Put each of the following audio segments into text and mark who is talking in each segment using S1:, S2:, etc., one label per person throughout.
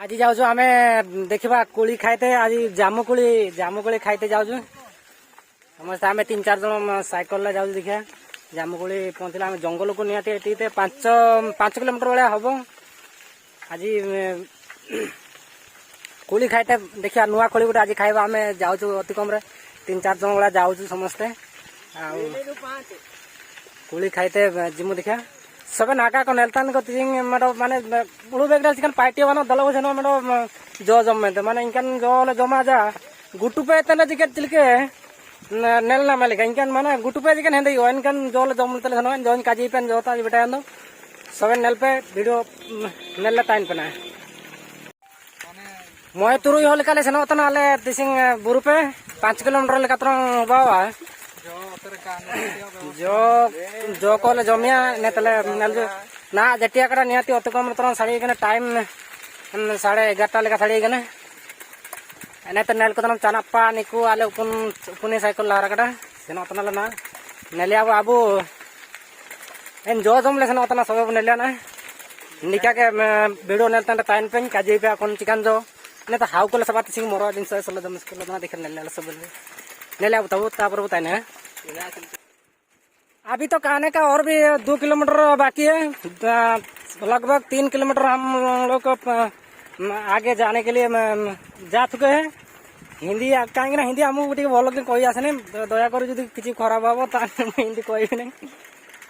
S1: आज जाऊँ आम देखा कोली खाइते आज जामुकोली खाइते जाऊँ समस्त आम 3-4 जन साइकल जाऊँ देखा जामुकोली पहुँचला आम जंगल को निहाती 5 किलोमीटर भाया हम आज कोली खाइते देखा नुआ कोली गोटे आज खाइबा आम जाऊँ अति कम 3-4 जन भाया जाऊँ समस्ते कोली खाइते जिमु देखा सब नाका को नेलतान को मेडो माने बुढ़ू बेगडा चिकन पार्टी वाला दल बसन मेडो जो जमे माने इनकन जो जमा जा गुटू पे तना चिकन चिलके नेलना मालिक इनकन माने गुटू पे चिकन हेंदे इनकन जो जम तले सन जोन काजी पेन जोता बेटा अंदो सब नेल पे वीडियो नेल टाइम पे ना मोय तुरुई होल काले सन तना आले दिसिंग बुरु पे 5 किलोमीटर लेका त्र बावा जो कल जमिया नेतले ना जटिया कड़ा निहाती अत कम साड़ी टाइम 11:30 लेका साड़ी एनेते नेल को चानापा निकू आले उपुनी साइकिल लहरा कड़ा सेन ना नेले आबू एन जो जम ले सेन सब नेलिया ना निका के वीडियो नेलता टाइम पे काजी पे कौन चिकन जो नेता हाउ को सब सिंग मोर जिन सलो जम स्कूल देख नेले सब नेले अब तब बताए अभी तो कहने का और भी 2 किलोमीटर बाकी है लगभग 3 किलोमीटर हम लोग को आगे जाने के लिए जा चुके हैं हिंदी कहीं ना हिंदी हमको टे भल कही आसनी दया कर किसी खराब हम तो हिंदी कही नहीं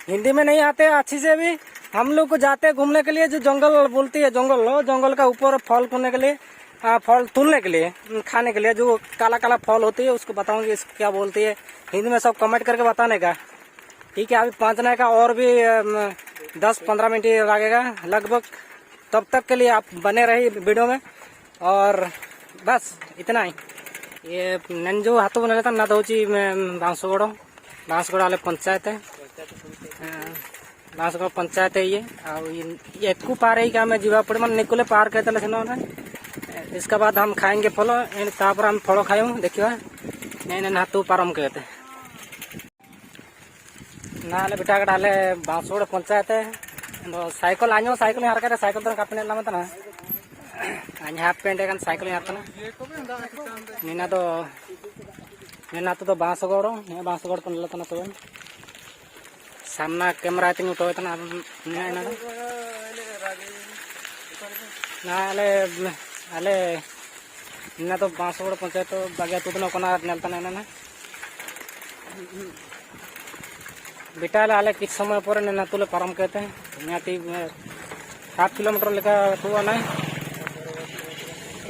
S1: हिंदी में नहीं आते अच्छी से भी हम लोग को जाते घूमने के लिए जो जंगल बोलती है जंगल का ऊपर फल खोलने के लिए फल तोड़ने के लिए खाने के लिए जो काला काला फल होती है उसको बताऊंगी इसको क्या बोलती है हिंदी में सब कमेंट करके बताने का ठीक है। अभी पहुंचने का और भी 10-15 मिनट लगेगा लगभग तब तक के लिए आप बने रही वीडियो में और बस इतना ही ये नंजो हाथों बना लेता ना तो बांसगोड़ वाले पंचायत है बांसगोड़ पंचायत है ये को पार है क्या मैं जीवा पड़े मैं निकोले पार कहते ना इसके बाद हम खाएंगे फल तापर हम फल खाऊँ देखिए नहीं हाथों पारम कहते ना बेटा कटाले बांसगोड़ पंचायत है साइकिल आño साइकिल यहाँ रखा साइकिल तो कापने लगा था ना आज हाफ पेंट है साइकिल यहाँ था ना नीना तो बांसगोड़ बांसगोड़ को लेता ना तो सामना कैमरा तीन उठो ना अले नीना तो बांसगोड़ पंचायत बागिया तो नेलता ना बेटा आले किस समय पर नातुले पारम कहते हैं निहाती 7 किलोमीटर लेका हुआ ना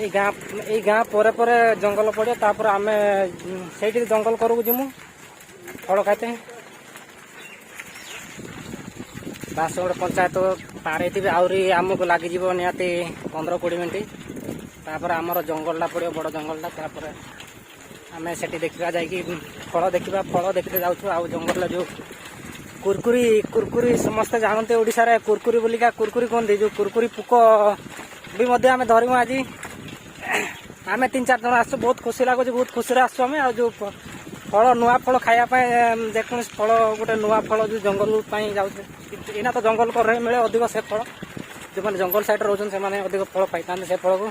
S1: ये गाँ पर जंगल पड़े तापर आम से जंगल करू जिमु फल खाते हैं बांसगोड़ पंचायत पार आहरी आमको लगिज निहाती 15-20 मिनट तापर आमर जंगलटा पड़ो बड़ जंगलटा आम से देखा जाकि फल देखते जाऊँ आ जंगल जो कुरकुरी समस्ते जानते ओडिशा रे कुरकुरी बोलिका कुरकुरी कहते जो कुरकुरी पुक भी आम धरमु आज आम 3-4 जन आस बहुत खुशी लगुच बहुत खुशी आसु आम जो फल नुआ फल खायापी जेकोसी फल गोटे नुआ फल जो जंगल जाऊँ तो जंगल कर मिले अधिक से फल जो मैंने जंगल साइड रोचन से अधिक फल पाई से फल को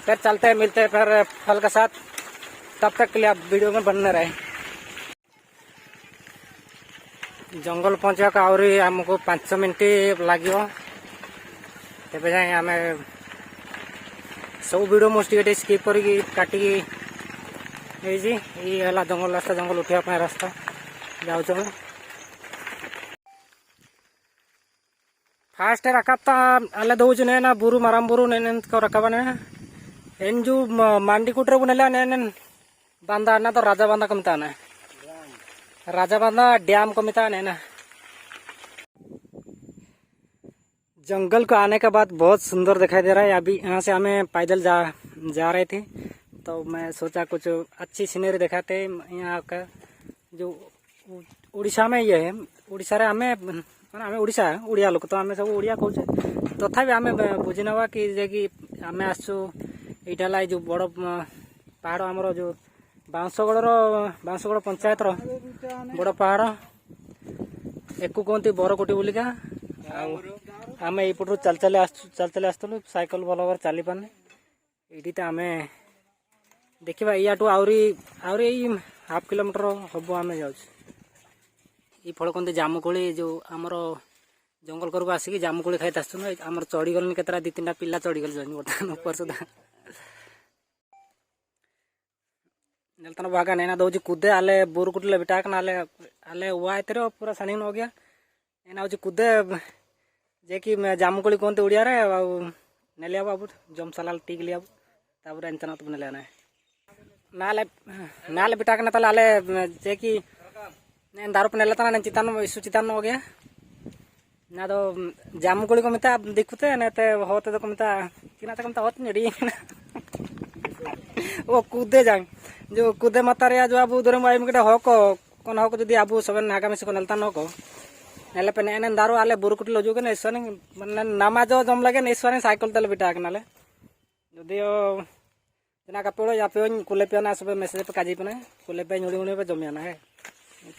S1: फिर चलते मिलते हैं फिर फल के साथ तब तक के लिए आप वीडियो में बनने रहे जंगल पहुँचा का और आमको 5 मिनट लगे तेज जाए आम सब वीडियो मोस्ट स्किप कर काटिकी जंगल रास्ता जंगल उठा रास्ता जाऊँ फास्ट रकाबता आले दौचु ना बुरु माराम बुरु को रकाबा एन जो मांडी कुटर को नेला बांधा ना तो राजा बांधा को मिता राजा बांधा डैम को मिता ना जंगल को आने के बाद बहुत सुंदर दिखाई दे रहा है। अभी यहाँ से हमें पैदल जा रहे थे तो मैं सोचा कुछ अच्छी सीनरी दिखाते यहाँ का जो उड़ीसा में ये है उड़ीसा रे हमें ओडिशा ओडिया लोक तो आम सब ओडिया कहे तथा आम बुझी नवा कि आम आसु यहाँ जो बड़ पहाड़ आमर जो बांसगोड़ पंचायत बड़ पहाड़ एक कहते बरकोटी बोलिका आम यपट चल चल आसलु साइकेल भल भाव चली पारने ये तो आम देखा याठू आहरी हाफ किलोमीटर हम आम जाऊँ ये फल कहते जामुकोली जो आमर जंगल करके आसिक जामुकोली खाई आसुन आम चढ़ी गलनि के 2-3टा पिला चढ़ी गल बर्तमान ऊपर सुधा नेलतन भागा नैना दौर कूदे आले बोर कुटले बेटा आले आले वाइते पूरा सानी हो गया एना हूँ कूदे जे कि जामुकोली कहते उड़िया नेलिया बाबू जम साला टीक लिया तापर एंतना तो नेले नाले नाले बेटा ताले आले जे कि दारू पे नेले तना चितान इशू चितान हो गया ना तो जामुकोली को मिता दिखुते नेते होते तो मिता किना तक मिता होत नडी वो कूदे जांग जो कूदे मता रे जो अब दुरम बाई मके हको कोन हको जदी अब सबन नागामी से को नेलता नको नेले पे नेने दारू आले बुरुकुटी लजु के नेसने माने नामा जो जम लगे नेसने साइकिल तले बिटा कनाले जदी जना का पेड़ो या पे कुले पे ना सब मैसेज पे काजी पे कुले पे ñuड़ी ñuड़ी पे जमियाना है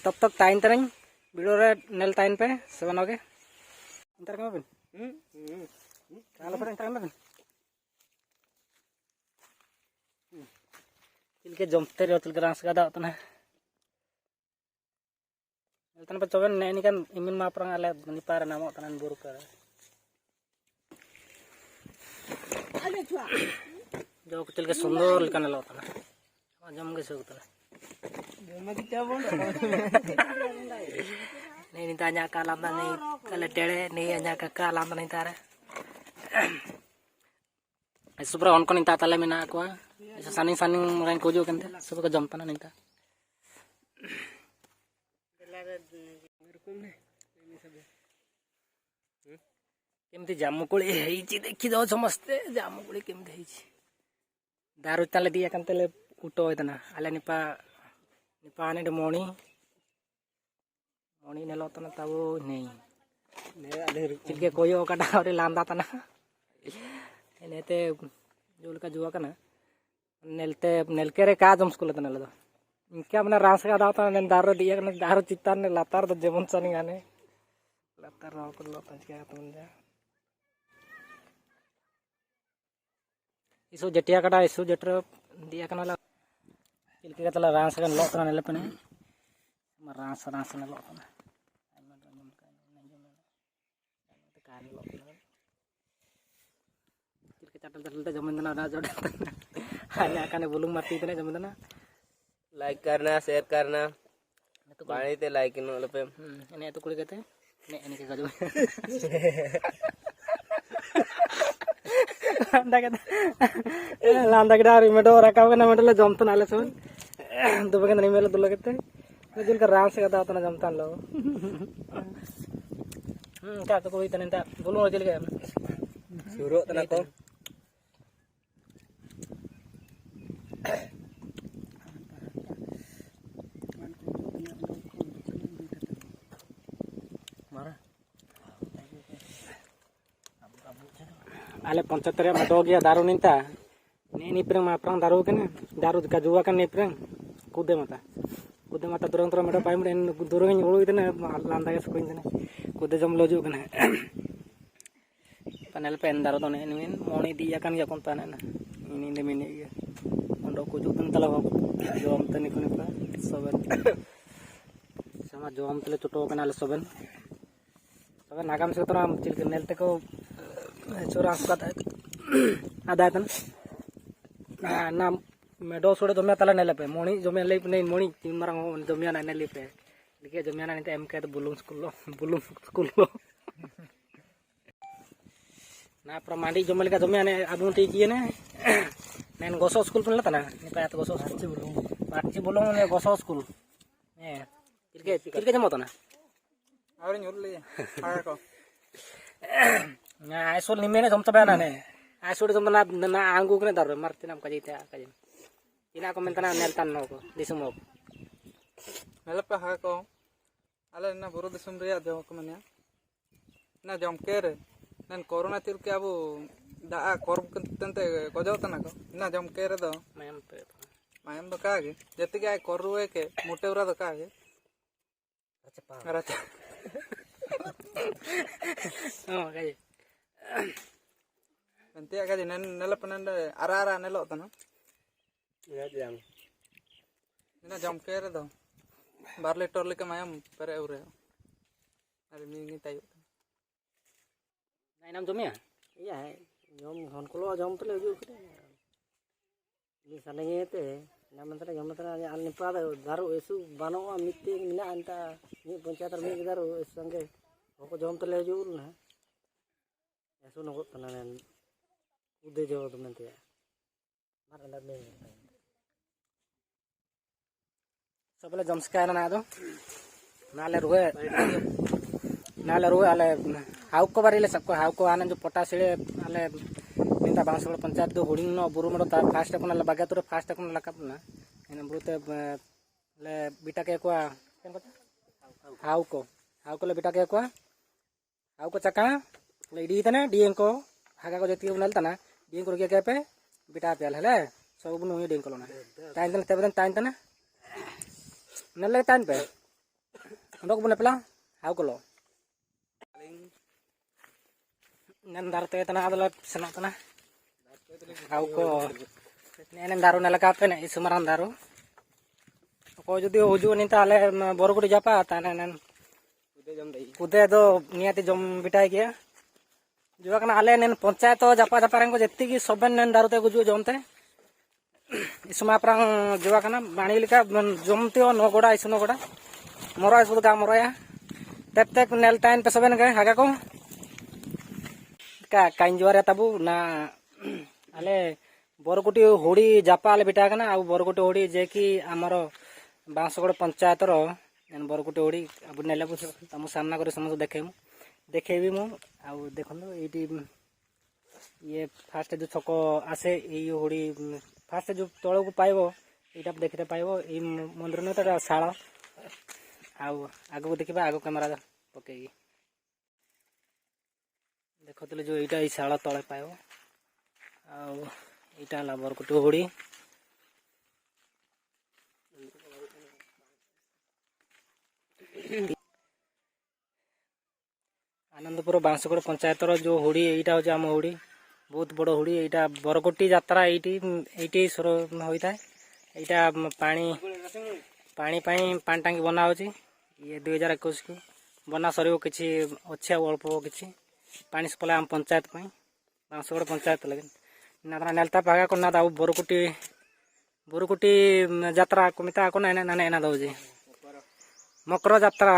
S1: तब तक टाइम तरन वीडियो रे नेल टाइम पे सबन ओके इंटर का बिन काला पर इंटर में तिलके जमते रे तिलके रास का दातना तन पे चोबन ने निकन इमिन मा परंग आले निपार नामो तनन बुरु कर आले छुआ जो तिलके सुंदर लकन लतना जम के सुगतला जम के क्या बोल नहीं निता nya kalam नहीं कले टेड़े नहीं nya का kalam नहीं तारे सुब्रा उनको निता तले में ना को ऐसा सानी सानी रंग को जो कंते सब का जमता ना निता केमती जामुकोली हेची देखि दो समस्ते जामुकोली केमती हेची दारू तले दिया कंतेले उठो होतना आले निपा निपा आने मोणी मोणी नेलो तना ताबो नहीं ने आले चिलके कोयो काटा और लांदा तना नेते जोल का जुआ कना नेलते नेलके रे का जम स्कूल तना लदो इनके अपना रास का दाता ने दारू दिया कना दारू चित्तान ने लातार तो जेमन सनी गाने लातार राव को लोता क्या तुम जा इसो जटिया काटा इसो जटर दिया कना ला चिलके का तला रास का लोता ने लेपने रास रास ने लोता ना चटल चटल जमीन ना जोड़ आने बुलुंग मारती इतने जमीन ना
S2: लाइक करना शेयर करना तो बाणी ते लाइक नो लपे
S1: ने तो कुड़ी कहते ने ने के गजो लांदा के डारी में डोरा का ना मेडल जमतन आले सब दुबके नहीं मेले दुल कहते दिल का राम से का दाता ना जमतन लो का तो कोई तने ता बुलुंग चल गया
S2: शुरू तना को
S1: आले 75 में दो गया दारू निंता ने निप्रंग मा प्रंग दारू कने दारू का जुआ का निप्रंग कूदे माता दुरंग तर मेडो पाइम रे दुरंग ओळो इतने लांदा के सुकइन तने कूदे जम लोजु कने panel pen दारू तो ने निमिन मोणी दिया kan ya kon panen ini ne mini ya ondo ko jutun tala ko jom tani kone pa soben sama jom tele choto kana le soben soben nagam se to chill के नेलते को चोरा का आदा तन ना मेडो सोडे जमिया तला नेले पे मोणी जमिया ले नहीं मोणी तीन मारंग जमिया ना नेले पे लिखे जमिया ना एम के तो बुलुंग स्कूल लो ना प्रमाणी जमल का जमिया ने आबू टीकी ने नेन गोसो स्कूल पन लता ना निपा तो गोसो पार्टी बुलुंग ने गोसो स्कूल ए तिलके जमतो ना
S2: और ñur ले आगा को
S1: ना आइसोल निमेने जमता बेना ने आइसोल जमता ना आंगू कने दार मारती नाम काजिता काजिन इना को मेंतना नेलतान नो को दिसुम को
S2: मेलपा हा को आले ना बुरो दिसुम रे जम को मने ना जम के रे नन कोरोना तिर के अब दा कोरब तंते गजो तना को ना जम के रे दो मायम दो कागे जति के कोरुए के मोटेवरा दो कागे अच्छा Nanti agak di nela penanda ara nelok tanah. Ini jam kere dong. 12 liter lika mayam pere ure. Ada mini tayu.
S1: Nah, enam jomnya? Iya, jom kalau jom tuh lagi udah. Ini sananya itu, namanya jom itu al nipada daru esu bano meeting mina anta ni pancayatar mi daru esu angke. Aku jom tuh lagi udah. Esu nongkrong tenanan udah jauh tuh nanti ya. Marah nih. Sebelum jam sekarang ada, नाले रुए आले how को बारी ले सबको how को आनंद जो पटा सिले आले निंदा बांसोड़ पंचायत दो हुडिंग नो बुरु मरो ता फास्ट को ना बागा तुरे फास्ट को ना लकप ना एने बुते ले बिटा के को केन को हाउ को ले बिटा के को हाउ को चका ले डी तने डीएन को हागा को जति उनल तना डीएन को के पे बिटा पेल हले सब नु डीएन को ना टाइम तने तेबदन टाइम तने नले टाइम पे उनको बने पेला हाउ को लो नंदार तो इतना आदला सना तना हाउ को नेन दारू नलका पे ने इसमरान दारू को जदि हुजु निता आले बरगुडी जापा ताने नन कुदे दो नियाति जम बिटाई गया जो कना आले नेन पंचायत तो जापा जापारन को जत्ती की सबन नेन दारू ते गुजु जमते इसमा प्रांग जो कना बाणी लिका जमते नगोडा इसनगोडा मोरा इसु गा मोराया तब तक नेल टाइन पे सबन गए हागा को का कांजवारे तबु ना आले बरगुटी होड़ी जापा आले बिटा कना आ बरगुटी होड़ी जे कि हमर बांसगड़ पंचायत रो एन बरगुटी होड़ी अब नेले को तमु सामना करे समझ देखेबी मु आ देखन एटी ये फास्ट जो छको आसे ए होड़ी फास्ट जो तळ को पाइबो एटा देखते पाइबो ए मंदिर न त शाळा आगो देखा आगो कैमेरा पकई देखते जो यहाँ शाल तले पाइब आईटा बरकुटी हुड़ी आनंदपुर बांसगड़ पंचायत जो हुड़ी यहाँ हूँ आम हुड़ी बहुत बड़ हुड़ी यहाँ बरकुटी यात्रा ये शुरू होता है यहाँ पानी पानी टांगी बना हो ये 2021 को बना सर किसी अच्छे अल्प किसी पानी सप्लाई आम पंचायत बांसगड़ पंचायत लगे ना नेलता पागा को ना बरकुटी यात्रा को मिता को ना ना दौजी मकर यात्रा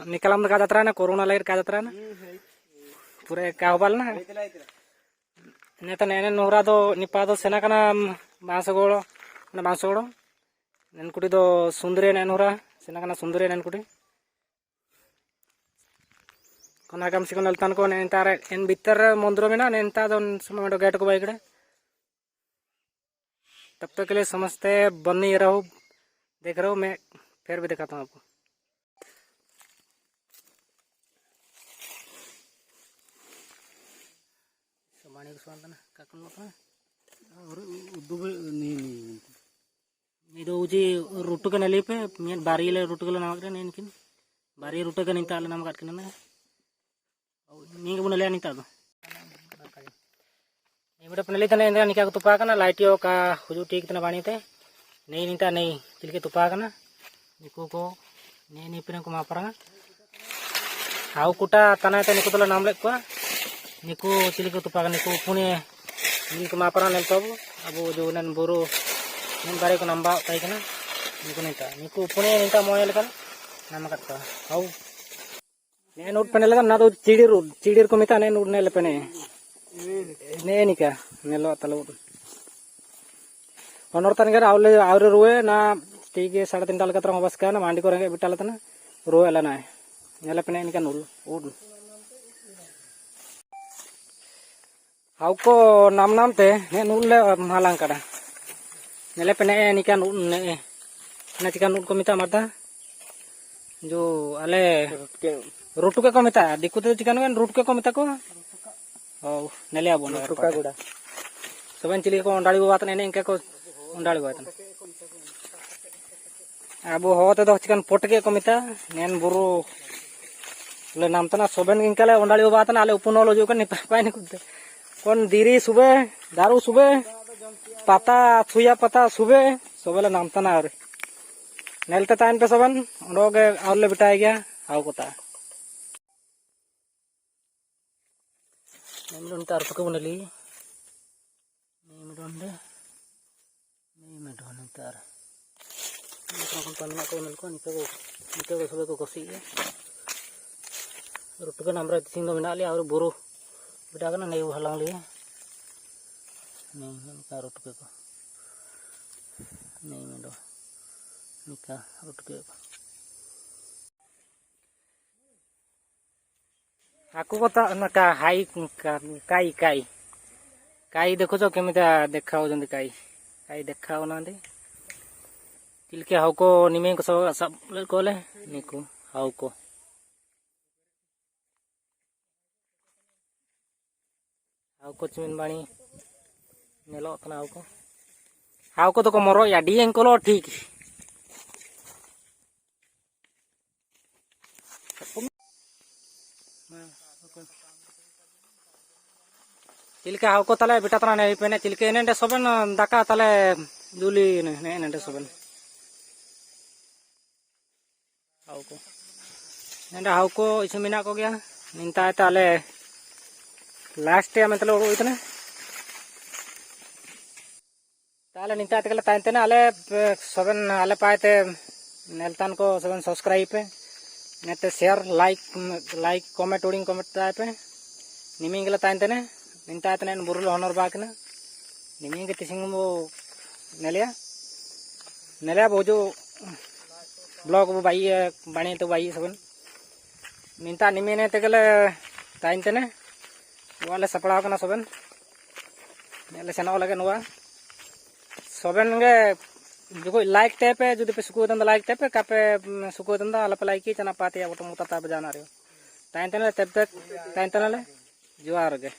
S1: निकलम का यात्रा ना कोरोना लगे का यात्रा ना पूरे का होबाल ना नेता ने नोरा दो निपा दो सेना का बांसगड़ नेनकुटी दो सुंदरी नेनोरा सेना का सुंदरी नेनकुटी कोना कम से कम नलतान को नेंतार इन भीतर मंदिर में ना नेंता दो समय गेट को बाइक तब तक के लिए समझते बनी रहो देख रहे हो मैं फिर भी दिखाता हूँ आपको समानी को सुनता ना काकन लोग और दुबे नहीं ಇದು ಉಜಿ ರೂಟುಗೆ ನಲಿಪೆ ಮೇನ್ ಬಾರಿಲೆ ರೂಟುಗೆ ನಮಗ್ರೆ ನೆನ್ಕಿನ್ ಬಾರಿ ರೂಟುಗೆ ನಿಂತ ಅಲ್ಲ ನಮಗೆ ಅಟ್ಕಿನ ನೀಗೆ ಬುನಲೆ ನಿಂತ ಅದು ಇಮಿಡ ಪನಲಿ ತನೆ ಇಂದ ನಿಕಾ ತುಪಾಕನ ಲೈಟಿಯೋ का हुजु ठीक तना बाणी ते नहीं निंता नहीं तिलके तुपाकना निको को ने निपने को मापरा हाउ कुटा तना ते निको तला नाम ले को निको तिलके तुपाकना निको पुने निको मापरा नेल तब अब जो नन बोरो नन बारे को नंबा ताई कना निको पुणे निंता मोय लेकन नाम कत्ता हाउ ने नोट पने लेकन ना तो चिड़ीर को मिता ने नोट ने लेपने ने निका नेलो तलो honor tan gar awle ruwe na 3-3.5 tal katra bas kana mandi ko renge bital tana ruwe la na nela pene ini kan ud hau ko nam te ne nul le malang kada nela pene ini kan ne na cikan ud ko mita mata jo ale rutu ke ko mita diku te cikan kan rutu ke ko mita ko oh nele abon ruka guda soban cili ko ondali buat ne inka ko उंडाली बात अब होते तो chicken पोटके को मिता नेन बुरु ले नाम तना सोबेन गिंकले ओंडाली बात ना आले उपन लो जो कर निपाय ने कुते कोन दीरी सुबे दारू सुबे पाता छुया पता सुबे सोबेले नाम तना और नेलते ताइन पे सोबन ओंडोगे आवले बिटाय गया हाउ कोता नेमडोन तार पके बनली नेमडोन तार kon panna ko nel ko nito ko sobe ko kosi ya rutu kan amra sing do menali aur buru beda kan nei halang li nih ka rutu ko nei mendo nika rutu ko aku kota naka hai kai देखो जो केमिता देखाओ जंदी kai देखाओ नांदे तिलके how को निमे को सब कोले निको हाउ को चिमिन बाणी नेलो तना हाउ को तो को मरो या डिएं कोलो ठीक तिलके हाउ को तले बेटा तना नहीं पेने तिलके एनेंडे सबन दाका तले दुली ने एनेंडे सबन हाउ को इसे मिना को गया निंता ताले लास्ट या मतलब वो इतने ताले निंता तकले ताइते ना आले सबन आले पाएते नेलतान को सबन सब्सक्राइब पे नेते शेयर लाइक कमेंट ओडिंग कमेंट ताए पे निमिंगला ताइते ने निंता तने बुरुल होनर बाकना निमिंग के तिसिंग वो नेलिया वो जो ब्लॉग वो बाई बाणी तो बाई सबन निंता निमिने तगले ताइनते ने वाले सपड़ा कना सबन नेले सेना लगे नुआ सबन गे जो लाइक टेपे जुदी पे सुको दंदा लाइक टेपे कापे सुको दंदा आला पे लाइक की चना पाते या बटो मुता ता बजाना रे ताइनते ने तब तक ताइनते ने जोहार गे।